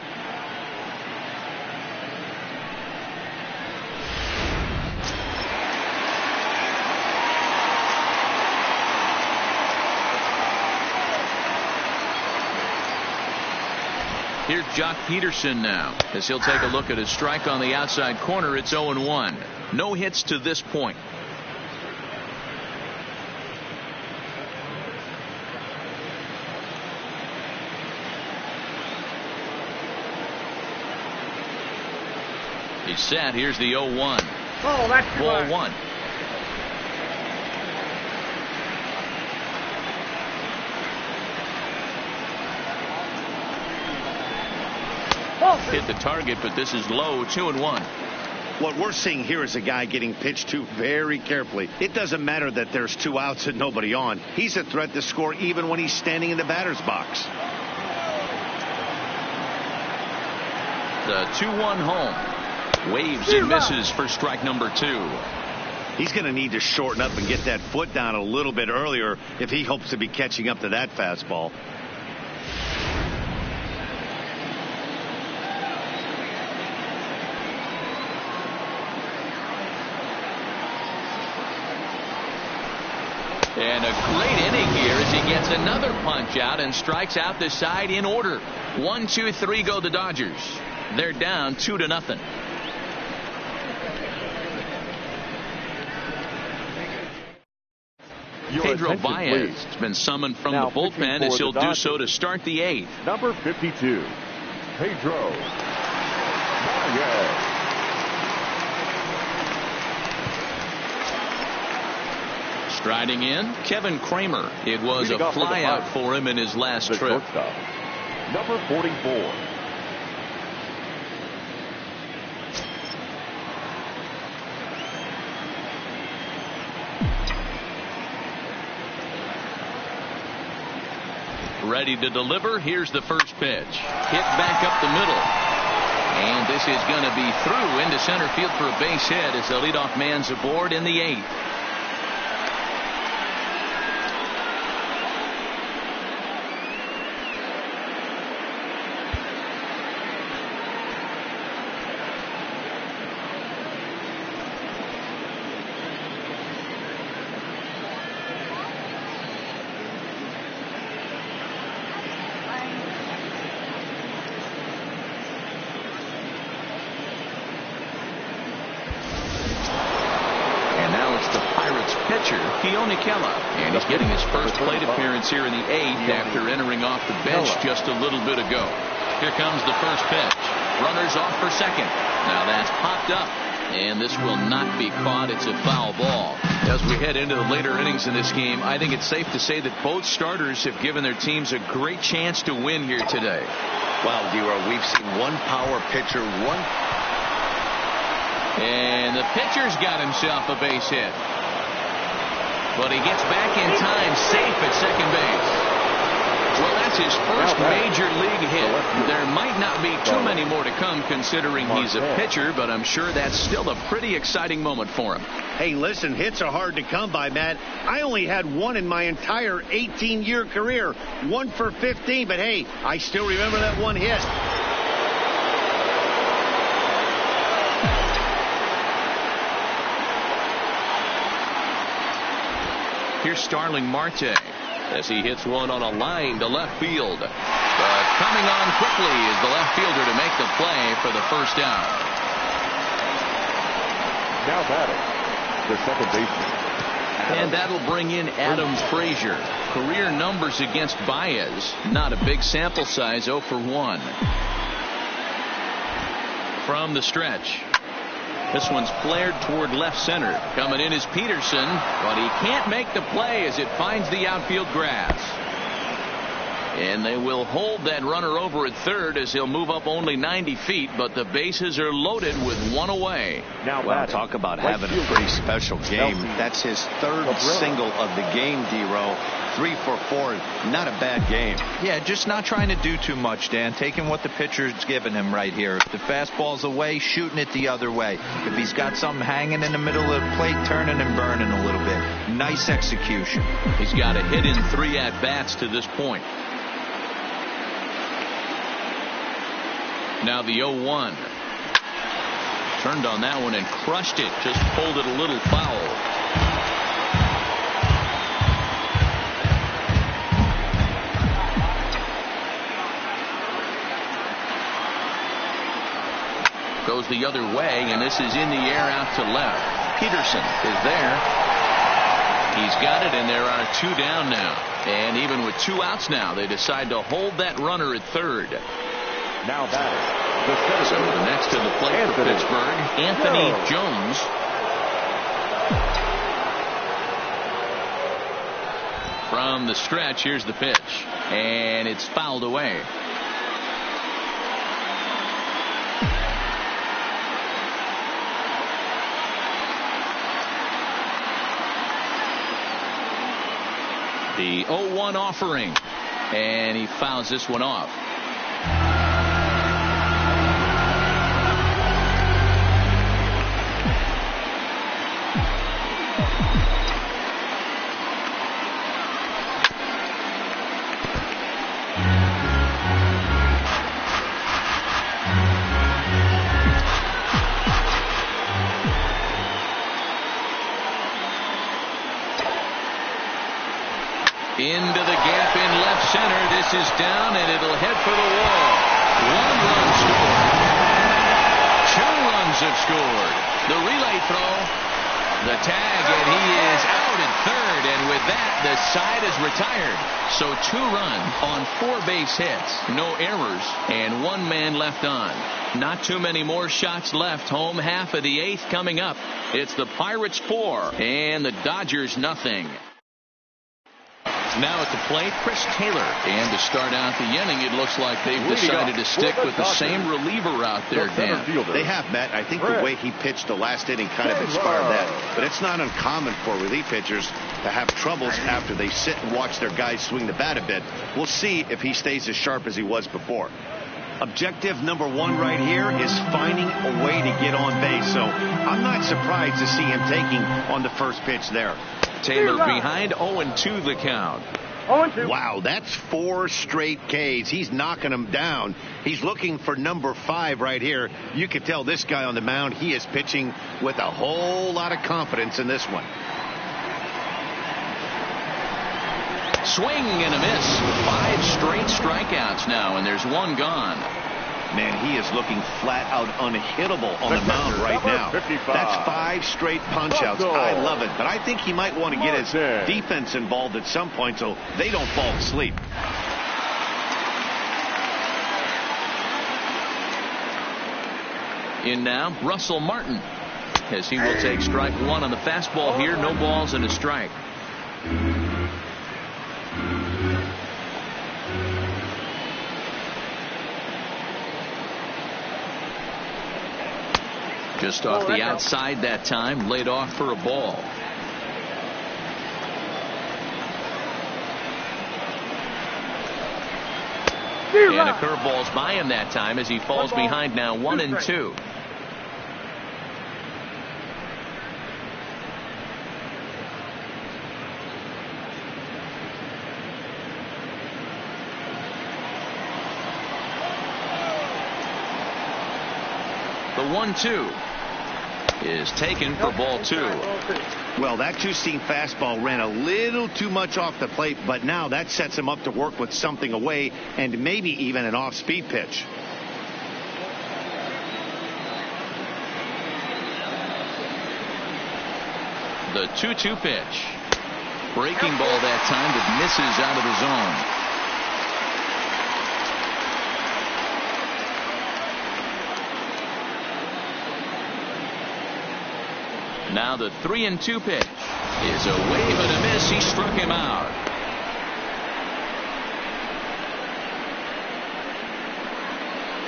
Here's Jock Peterson now, as he'll take a look at his strike on the outside corner. It's 0-1. No hits to this point. He's set. Here's the 0-1. Oh, that's ball 1. Hit the target, but this is low. 2-1. What we're seeing here is a guy getting pitched to very carefully. It doesn't matter that there's 2 outs and nobody on. He's a threat to score even when he's standing in the batter's box. The 2-1 home. Waves and misses for strike number 2. He's going to need to shorten up and get that foot down a little bit earlier if he hopes to be catching up to that fastball. And a great inning here as he gets another punch out and strikes out the side in order. 1, 2, 3 go the Dodgers. They're down 2-0. Pedro Baez has been summoned from the bullpen as he'll do so to start the 8th. Number 52, Pedro Baez. Riding in, Kevin Kramer. It was a flyout for him in his last trip. Number 44. Ready to deliver. Here's the first pitch. Hit back up the middle. And this is going to be through into center field for a base hit as the leadoff man's aboard in the 8th. And he's getting his first plate appearance here in the 8th after entering off the bench just a little bit ago. Here comes the first pitch. Runners off for second. Now that's popped up, and this will not be caught. It's a foul ball. As we head into the later innings in this game, I think it's safe to say that both starters have given their teams a great chance to win here today. Wow, D-Row, we've seen one power pitcher, and the pitcher's got himself a base hit. But he gets back in time, safe at second base. Well, that's his first major league hit. There might not be too many more to come considering he's a pitcher, but I'm sure that's still a pretty exciting moment for him. Hey, listen, hits are hard to come by, Matt. I only had one in my entire 18-year career, 1 for 15, but hey, I still remember that one hit. Here's Starling Marte as he hits one on a line to left field. But coming on quickly is the left fielder to make the play for the first out. Now batting, the second baseman. And that'll bring in Adam Frazier. Career numbers against Baez. Not a big sample size, 0 for 1. From the stretch. This one's flared toward left center. Coming in is Peterson, but he can't make the play as it finds the outfield grass. And they will hold that runner over at third as he'll move up only 90 feet, but the bases are loaded with one away. Now, well, talk about having a pretty special game. That's his third single of the game, D-Row. 3 for 4. Not a bad game. Yeah, just not trying to do too much, Dan. Taking what the pitcher's giving him right here. If the fastball's away, shooting it the other way. If he's got something hanging in the middle of the plate, turning and burning a little bit. Nice execution. He's got a hit in 3 at-bats to this point. Now the 0-1. Turned on that one and crushed it. Just pulled it a little foul. Goes the other way, and this is in the air out to left. Peterson is there. He's got it, and there are 2 down now. And even with 2 outs now, they decide to hold that runner at third. Now batting, so the next to the plate for Pittsburgh, Anthony Jones. From the stretch, here's the pitch, and it's fouled away. The 0-1 offering, and he fouls this one off. Into the gap in left center. This is down, and it'll head for the wall. 1 run scored. 2 runs have scored. The relay throw. The tag, and he is out at third, and with that, the side is retired. So 2 runs on 4 base hits, no errors, and 1 man left on. Not too many more shots left. Home half of the 8th coming up. It's the Pirates 4 and the Dodgers nothing. Now at the plate, Chris Taylor. And to start out the inning, it looks like they've decided to stick with the same reliever out there, Dan. They have, Matt. I think the way he pitched the last inning kind of inspired that. But it's not uncommon for relief pitchers to have troubles after they sit and watch their guys swing the bat a bit. We'll see if he stays as sharp as he was before. Objective number 1 right here is finding a way to get on base. So I'm not surprised to see him taking on the first pitch there. Taylor behind, 0-2 the count. Wow, that's 4 straight Ks. He's knocking them down. He's looking for number 5 right here. You can tell this guy on the mound, he is pitching with a whole lot of confidence in this one. Swing and a miss. 5 straight strikeouts now, and there's 1 gone. Man, he is looking flat out unhittable on the mound right now. 55. That's 5 straight punch-outs. I love it, but I think he might want to get his defense involved at some point so they don't fall asleep. In now, Russell Martin, as he will take strike 1 on the fastball here. No balls and a strike. Just off the outside that time, laid off for a ball. And a curveball's by him that time as he falls behind now 1-2. The 1-2 is taken for ball 2. Well, that 2-seam fastball ran a little too much off the plate, but now that sets him up to work with something away and maybe even an off-speed pitch. The 2-2 pitch. Breaking ball that time that misses out of the zone. Now the 3-2 pitch is a wave and a miss. He struck him out.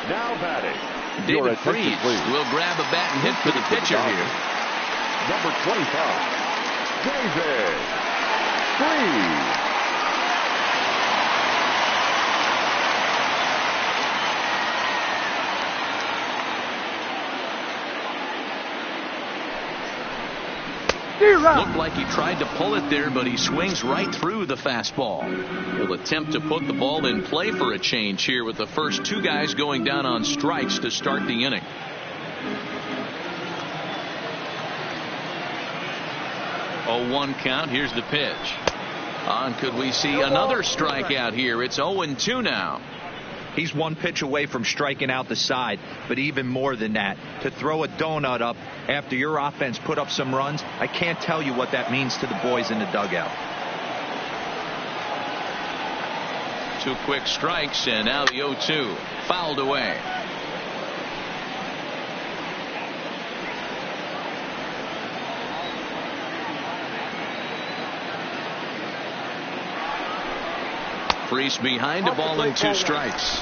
Now batting. David Freese will grab a bat and hit for the pitcher here. Number 25, David Freese. Looked like he tried to pull it there, but he swings right through the fastball. Will attempt to put the ball in play for a change here with the first 2 guys going down on strikes to start the inning. Oh, 1 count. Here's the pitch. On, could we see another strikeout here? It's 0-2 now. He's 1 pitch away from striking out the side, but even more than that, to throw a donut up after your offense put up some runs, I can't tell you what that means to the boys in the dugout. 2 quick strikes, and now the 0-2 fouled away. Freese behind, a ball and 2 strikes.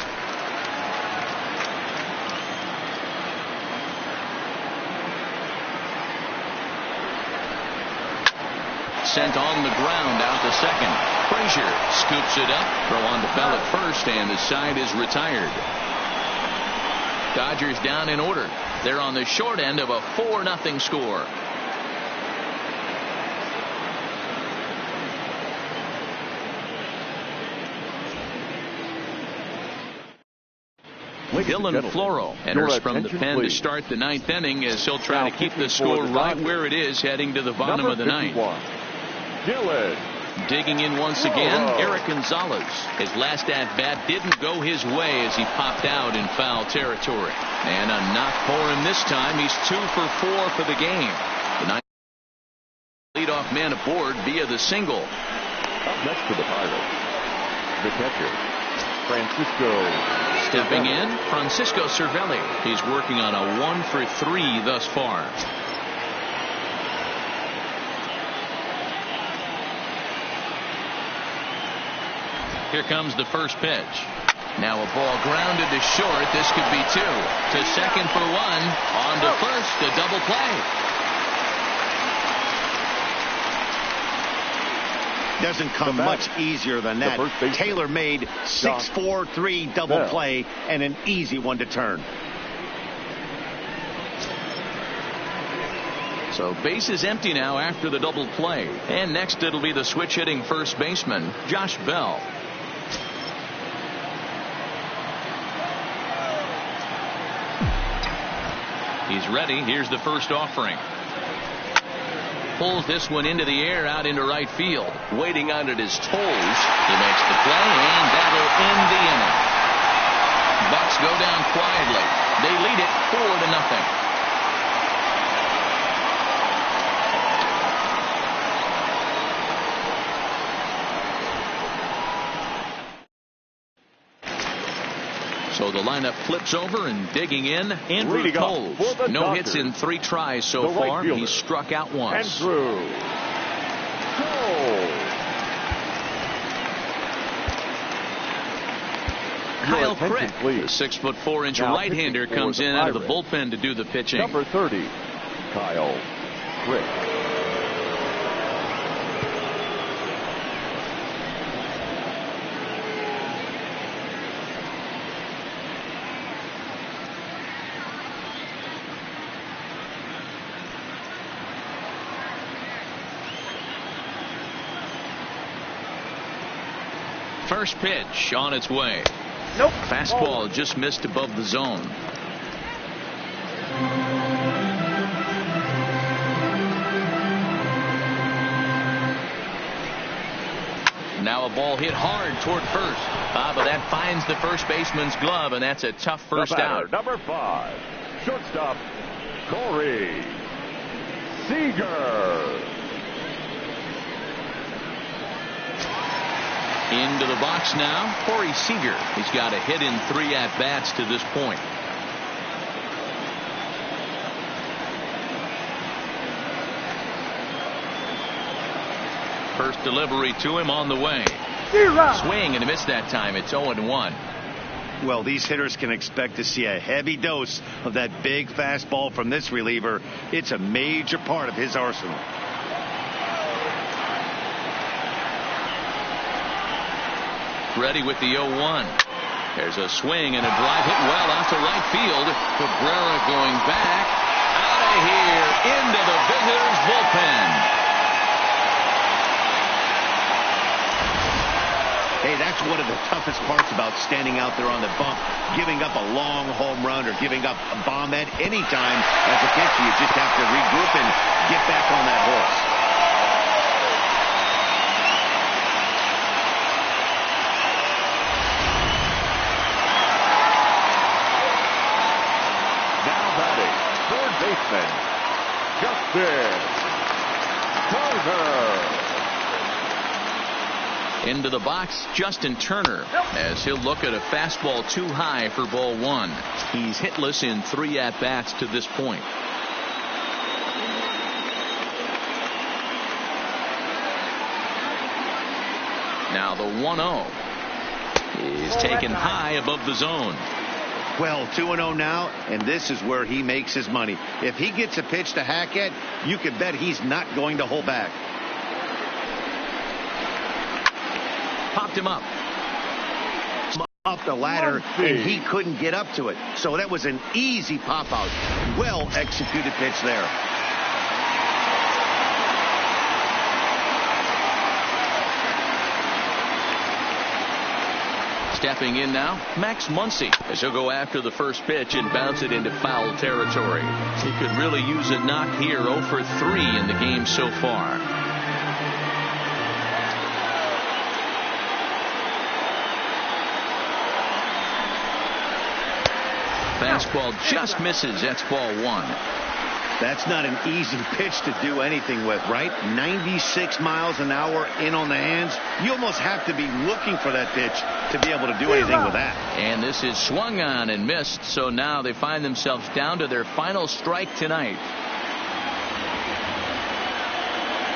Sent on the ground out to second. Frazier scoops it up. Throw on to Bell at first, and the side is retired. Dodgers down in order. They're on the short end of a 4-0 score. Dylan Floro enters from the pen to start the 9th inning as he'll try to keep the score right where it is heading to the bottom of the 9th. Dylan. Digging in once again, Eric Gonzalez. His last at-bat didn't go his way as he popped out in foul territory. And a knock for him this time. He's 2 for 4 for the game. Leadoff man aboard via the single. Up next for the Pirates, the catcher, Francisco. Stepping in, Francisco Cervelli. He's working on a 1-for-3 thus far. Here comes the first pitch. Now a ball grounded to short. This could be 2. To second for 1. On to first. A double play. Doesn't come much easier than that. Taylor made 6-4-3 double play and an easy one to turn. So base is empty now after the double play. And next it'll be the switch hitting first baseman, Josh Bell. He's ready. Here's the first offering. Pulls this one into the air out into right field. Waiting on it his toes. He makes the play, and that'll end the inning. Bucks go down quietly. They lead it 4-0. So the lineup flips over, and digging in, Andrew Toles. No hits in 3 tries so far. He's struck out once. Andrew Kyle Crick, the 6'4" right-hander, comes in out of the bullpen to do the pitching. Number 30, Kyle Crick. First pitch on its way. Nope. Fastball just missed above the zone. Now a ball hit hard toward first. But that finds the first baseman's glove, and that's a tough first out. Number 5, shortstop, Corey Seager. Into the box now, Corey Seager. He's got a hit in 3 at-bats to this point. First delivery to him on the way. Swing and a miss that time. It's 0-1. Well, these hitters can expect to see a heavy dose of that big fastball from this reliever. It's a major part of his arsenal. Ready with the 0-1. There's a swing and a drive hit well out to right field. Cabrera going back. Out of here into the visitors' bullpen. Hey, that's one of the toughest parts about standing out there on the bump. Giving up a long home run or giving up a bomb at any time as a pitcher. You just have to regroup and get back on that horse. Baseman, Justin Turner. Into the box, Justin Turner, as he'll look at a fastball too high for ball 1. He's hitless in 3 at-bats to this point. Now the 1-0 is taken high above the zone. Well, 2-0 now, and this is where he makes his money. If he gets a pitch to hack at, you can bet he's not going to hold back. Popped him up. Up the ladder, and he couldn't get up to it. So that was an easy pop-out. Well executed pitch there. Stepping in now, Max Muncy, as he'll go after the first pitch and bounce it into foul territory. He could really use a knock here. 0 for 3 in the game so far. Fastball just misses. That's ball 1. That's not an easy pitch to do anything with, right? 96 miles an hour in on the hands. You almost have to be looking for that pitch to be able to do anything with that. And this is swung on and missed, so now they find themselves down to their final strike tonight.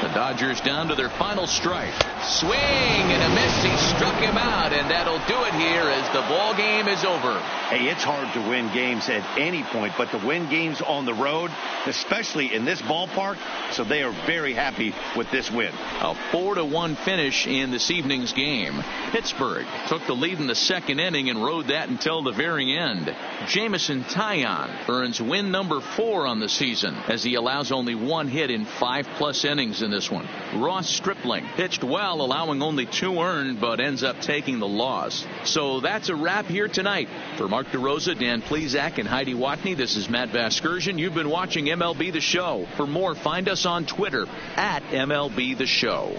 The Dodgers down to their final strike. Swing and a miss. He struck him out, and that'll do it here as the ball game is over. Hey, it's hard to win games at any point, but to win games on the road, especially in this ballpark, so they are very happy with this win. A 4-1 finish in this evening's game. Pittsburgh took the lead in the second inning and rode that until the very end. Jameson Taillon earns win number 4 on the season as he allows only 1 hit in 5+ innings in this one. Ross Stripling pitched well, allowing only 2 earned, but ends up taking the loss. So that's a wrap here tonight. For Mark DeRosa, Dan Plesac, and Heidi Watney, this is Matt Vasgersian. You've been watching MLB The Show. For more, find us on Twitter at MLB The Show.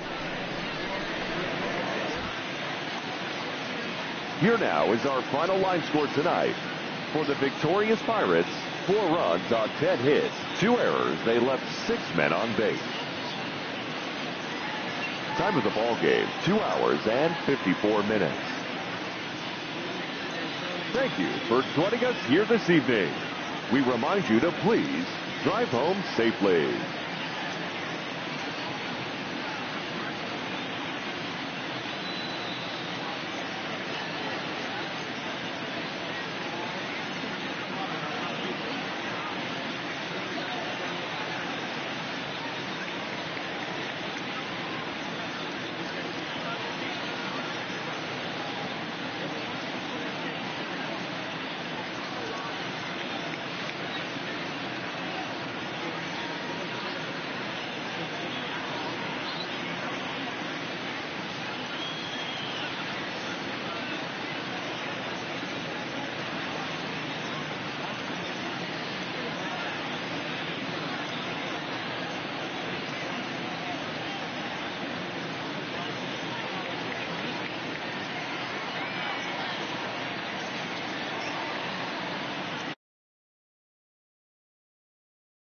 Here now is our final line score tonight. For the victorious Pirates, 4 runs on 10 hits, 2 errors. They left 6 men on base. Time of the ball game, 2 hours and 54 minutes. Thank you for joining us here this evening. We remind you to please drive home safely.